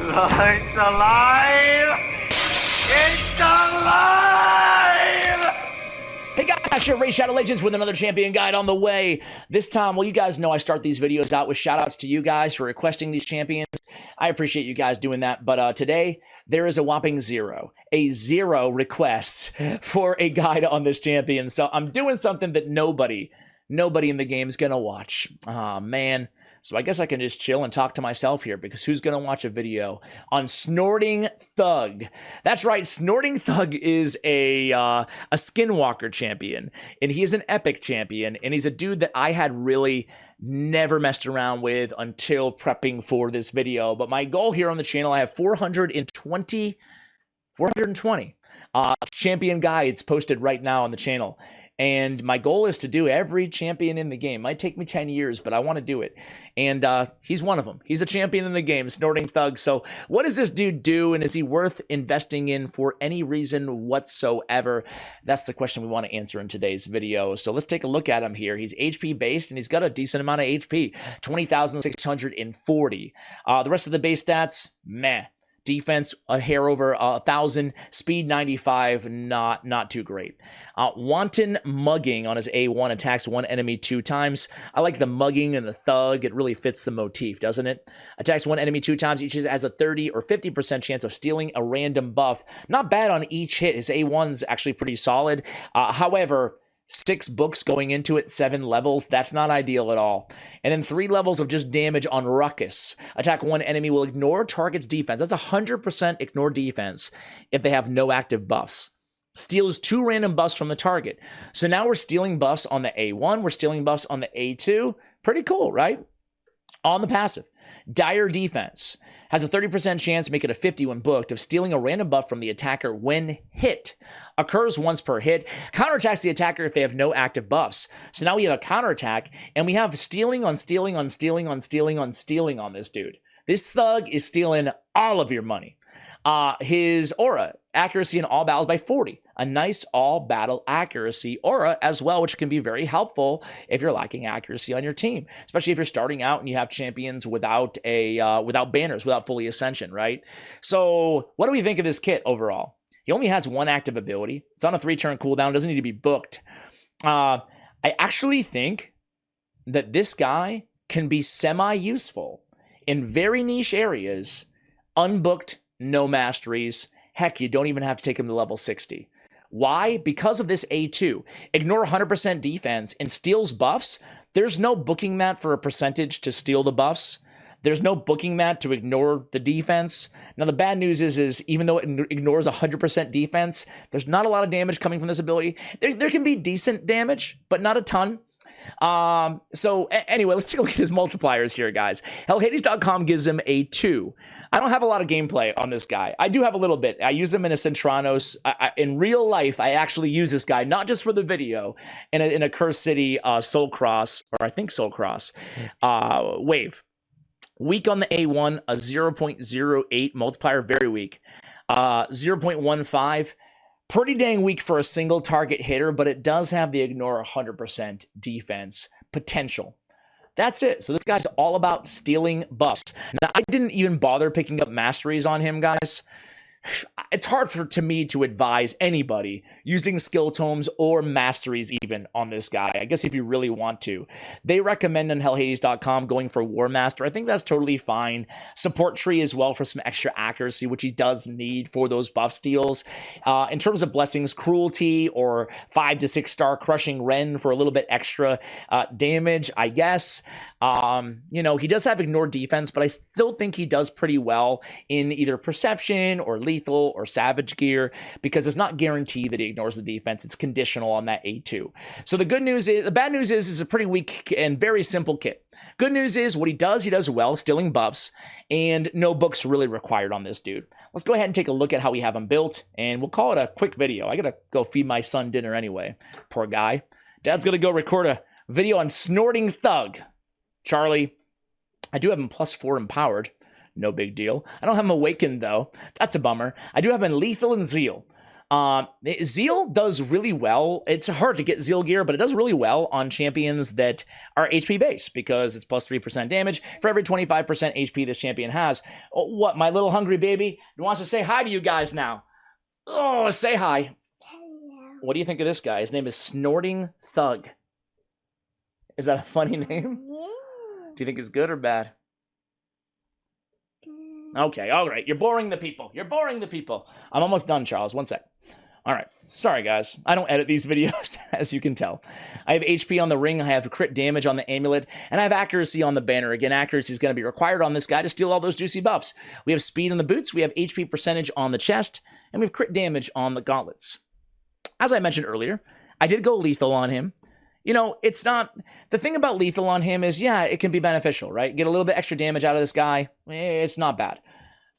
It's alive! It's alive! Hey guys, your Raid Shadow Legends with another champion guide on the way. This time, well, you guys know I start these videos out with shout-outs to you guys for requesting these champions. I appreciate you guys doing that, but today, there is a whopping zero requests for a guide on this champion. So I'm doing something that nobody in the game is going to watch. Oh, man. So I guess I can just chill and talk to myself here, because who's going to watch a video on Snorting Thug? That's right, Snorting Thug is a Skinwalker champion, and he's an epic champion, and he's a dude that I had really never messed around with until prepping for this video. But my goal here on the channel, I have 420 champion guides posted right now on the channel. And my goal is to do every champion in the game. Might take me 10 years, but I want to do it. And he's one of them. He's a champion in the game, Snorting Thug. So what does this dude do, and is he worth investing in for any reason whatsoever? That's the question we want to answer in today's video. So let's take a look at him here. He's HP based, and he's got a decent amount of HP, 20,640. The rest of the base stats, meh. Defense, a hair over 1,000. Speed, 95. Not too great. Wanton mugging on his A1, attacks one enemy 2 times. I like the mugging and the thug. It really fits the motif, doesn't it? Attacks one enemy 2 times. Each has a 30 or 50% chance of stealing a random buff. Not bad on each hit. His A1's actually pretty solid. However, 6 books going into it, 7 levels. That's not ideal at all. And then 3 levels of just damage on Ruckus. Attack one enemy will ignore target's defense. That's 100% ignore defense if they have no active buffs. Steals 2 random buffs from the target. So now we're stealing buffs on the A1. We're stealing buffs on the A2. Pretty cool, right? On the passive, dire defense has a 30% chance, make it a 50 when booked, of stealing a random buff from the attacker when hit. Occurs once per hit. Counterattacks the attacker if they have no active buffs. So now we have a counterattack, and we have stealing on stealing on stealing on stealing on stealing on this dude. This thug is stealing all of your money. His aura, accuracy in all battles by 40. A nice all battle accuracy aura as well, which can be very helpful if you're lacking accuracy on your team, especially if you're starting out and you have champions without banners, without fully ascension, right? So what do we think of this kit overall? He only has 1 active ability. It's on a 3-turn cooldown, doesn't need to be booked. I actually think that this guy can be semi-useful in very niche areas, unbooked, no masteries. Heck, you don't even have to take him to level 60. Why? Because of this A2. Ignore 100% defense and steals buffs. There's no booking mat for a percentage to steal the buffs. There's no booking mat to ignore the defense. Now, the bad news is even though it ignores 100% defense, there's not a lot of damage coming from this ability. There can be decent damage, but not a ton. So anyway, let's take a look at his multipliers here, guys. Hellhades.com gives him a 2. I don't have a lot of gameplay on this guy. I do have a little bit. I use him in a Centranos. In real life, I actually use this guy, not just for the video, in a Curse City Soul Cross, or I think Soul Cross wave. Weak on the A1, a 0.08 multiplier, very weak. 0.15. Pretty dang weak for a single target hitter, but it does have the ignore 100% defense potential. That's it. So this guy's all about stealing buffs. Now, I didn't even bother picking up masteries on him, guys. It's hard to me to advise anybody using skill tomes or masteries even on this guy. I guess if you really want to. They recommend on hellhades.com going for War Master. I think that's totally fine. Support tree as well for some extra accuracy, which he does need for those buff steals. In terms of blessings, cruelty or 5 to 6 star crushing Ren for a little bit extra damage, I guess. You know, he does have ignore defense, but I still think he does pretty well in either perception or lethal or savage gear, because it's not guaranteed that he ignores the defense. It's conditional on that A2. So the bad news is it's a pretty weak and very simple kit. Good news is what he does well, stealing buffs, and no books really required on this dude. Let's go ahead and take a look at how we have him built, and we'll call it a quick video. I gotta go feed my son dinner anyway. Poor guy. Dad's gonna go record a video on Snorting Thug. Charlie, I do have him +4 empowered. No big deal. I don't have him awakened, though. That's a bummer. I do have him lethal and zeal. Zeal does really well. It's hard to get Zeal gear, but it does really well on champions that are HP based because it's plus 3% damage for every 25% HP this champion has. Oh, what, my little hungry baby wants to say hi to you guys now. Oh, say hi. Hello. What do you think of this guy? His name is Snorting Thug. Is that a funny name? Yeah. Do you think it's good or bad? Okay, all right. You're boring the people. You're boring the people. I'm almost done, Charles. One sec. All right. Sorry, guys. I don't edit these videos, as you can tell. I have HP on the ring. I have crit damage on the amulet. And I have accuracy on the banner. Again, accuracy is going to be required on this guy to steal all those juicy buffs. We have speed on the boots. We have HP percentage on the chest. And we have crit damage on the gauntlets. As I mentioned earlier, I did go lethal on him. You know, it's not... The thing about lethal on him is, yeah, it can be beneficial, right? Get a little bit extra damage out of this guy. It's not bad.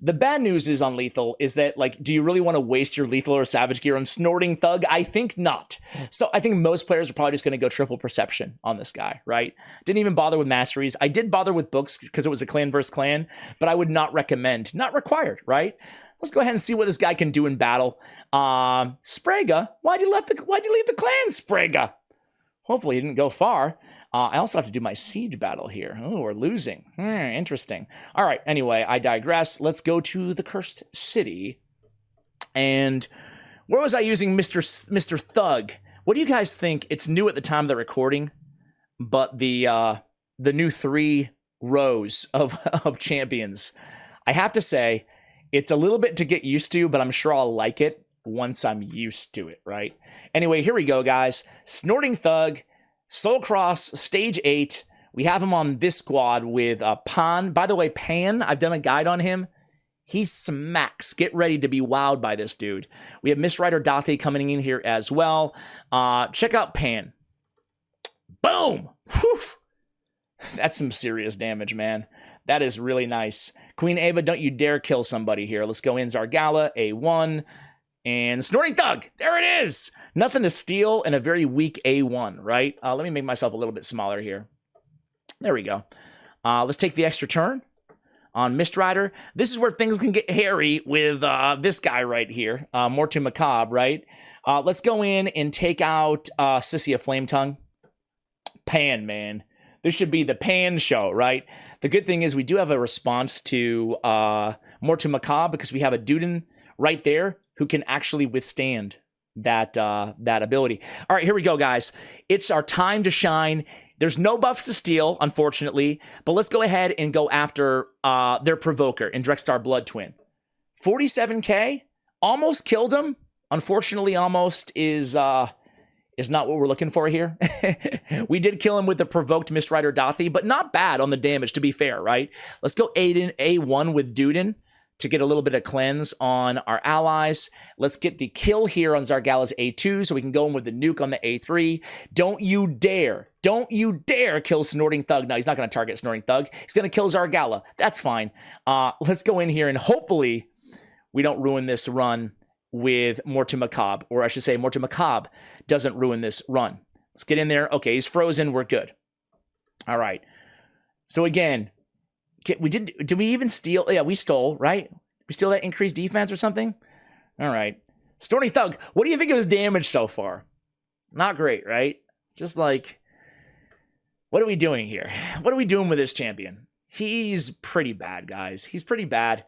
The bad news is on lethal is that, like, do you really want to waste your lethal or savage gear on Snorting Thug? I think not. So I think most players are probably just going to go triple perception on this guy, right? Didn't even bother with masteries. I did bother with books because it was a clan versus clan, but I would not recommend. Not required, right? Let's go ahead and see what this guy can do in battle. Sprega, why'd you leave the clan, Sprega? Hopefully he didn't go far. I also have to do my siege battle here. Oh, we're losing. Interesting. All right, anyway, I digress. Let's go to the Cursed City. And where was I using Mr. Thug? What do you guys think? It's new at the time of the recording, but the new 3 rows of champions. I have to say, it's a little bit to get used to, but I'm sure I'll like it once I'm used to it, right? Anyway, here we go, guys. Snorting Thug, Soul Cross, Stage 8. We have him on this squad with Pan. By the way, Pan, I've done a guide on him. He smacks. Get ready to be wowed by this dude. We have Miss Rider Dathi coming in here as well. Check out Pan. Boom! Whew. That's some serious damage, man. That is really nice. Queen Ava, don't you dare kill somebody here. Let's go in Zargala, A1. And Snorting Thug, there it is. Nothing to steal and a very weak A1, right? Let me make myself a little bit smaller here. There we go. Let's take the extra turn on Mist Rider. This is where things can get hairy with this guy right here, Mortu Macabre, right? Let's go in and take out Sissia Flametongue. Pan, man. This should be the Pan show, right? The good thing is we do have a response to Mortu Macabre because we have a Duden right there who can actually withstand that ability. All right, here we go, guys. It's our time to shine. There's no buffs to steal, unfortunately, but let's go ahead and go after their Provoker in Drexstar Blood Twin. 47k, almost killed him. Unfortunately, almost is not what we're looking for here. We did kill him with the provoked Mist Rider Dathi, but not bad on the damage, to be fair, right? Let's go Aiden A1 with Duden to get a little bit of cleanse on our allies. Let's get the kill here on Zargala's A2 so we can go in with the nuke on the A3. Don't you dare kill Snorting Thug. No, he's not going to target Snorting Thug. He's going to kill Zargala. That's fine. Let's go in here and hopefully we don't ruin this run with Mortu Macabre, or I should say Mortu Macabre doesn't ruin this run. Let's get in there. Okay, he's frozen. We're good. All right. So again, did we even steal? Yeah, we stole, right? We steal that increased defense or something? All right. Snorting Thug, what do you think of his damage so far? Not great, right? Just like, what are we doing here? What are we doing with this champion? He's pretty bad, guys. He's pretty bad.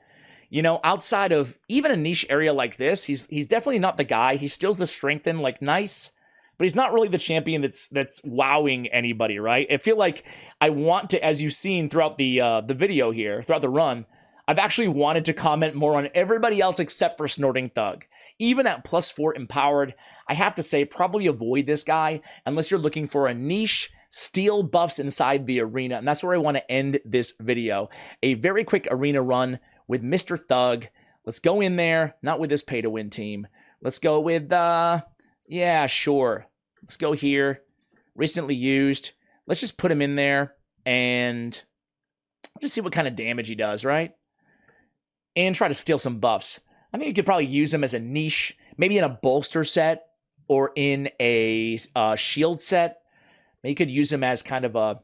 You know, outside of even a niche area like this, he's definitely not the guy. He steals the strengthen, like, nice. But he's not really the champion that's wowing anybody, right? I feel like I want to, as you've seen throughout the video here, throughout the run, I've actually wanted to comment more on everybody else except for Snorting Thug. Even at +4 empowered, I have to say probably avoid this guy unless you're looking for a niche, steal buffs inside the arena. And that's where I want to end this video. A very quick arena run with Mr. Thug. Let's go in there, not with this pay-to-win team. Let's go with, yeah, sure. Let's go here. Recently used. Let's just put him in there and just see what kind of damage he does, right? And try to steal some buffs. I think you could probably use him as a niche, maybe in a bolster set or in a shield set. Maybe you could use him as kind of a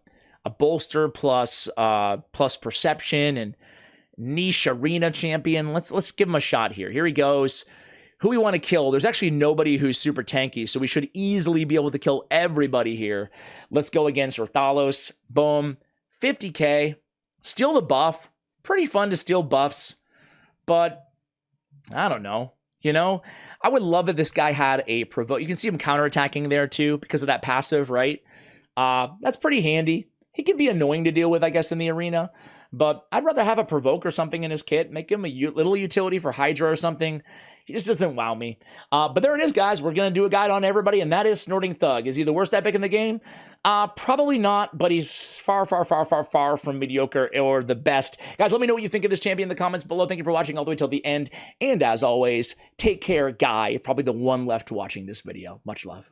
bolster plus perception and niche arena champion. Let's give him a shot here. Here he goes. who we want to kill. There's actually nobody who's super tanky, so we should easily be able to kill everybody here. Let's go against Orthalos. Boom. 50k. Steal the buff. Pretty fun to steal buffs, but I don't know. You know, I would love if this guy had a provoke. You can see him counterattacking there too because of that passive, right? That's pretty handy. He can be annoying to deal with, I guess, in the arena, but I'd rather have a provoke or something in his kit. Make him a little utility for Hydra or something. He just doesn't wow me. But there it is, guys. We're going to do a guide on everybody, and that is Snorting Thug. Is he the worst epic in the game? Probably not, but he's far, far, far, far, far from mediocre or the best. Guys, let me know what you think of this champion in the comments below. Thank you for watching all the way till the end. And as always, take care, Guy. Probably the one left watching this video. Much love.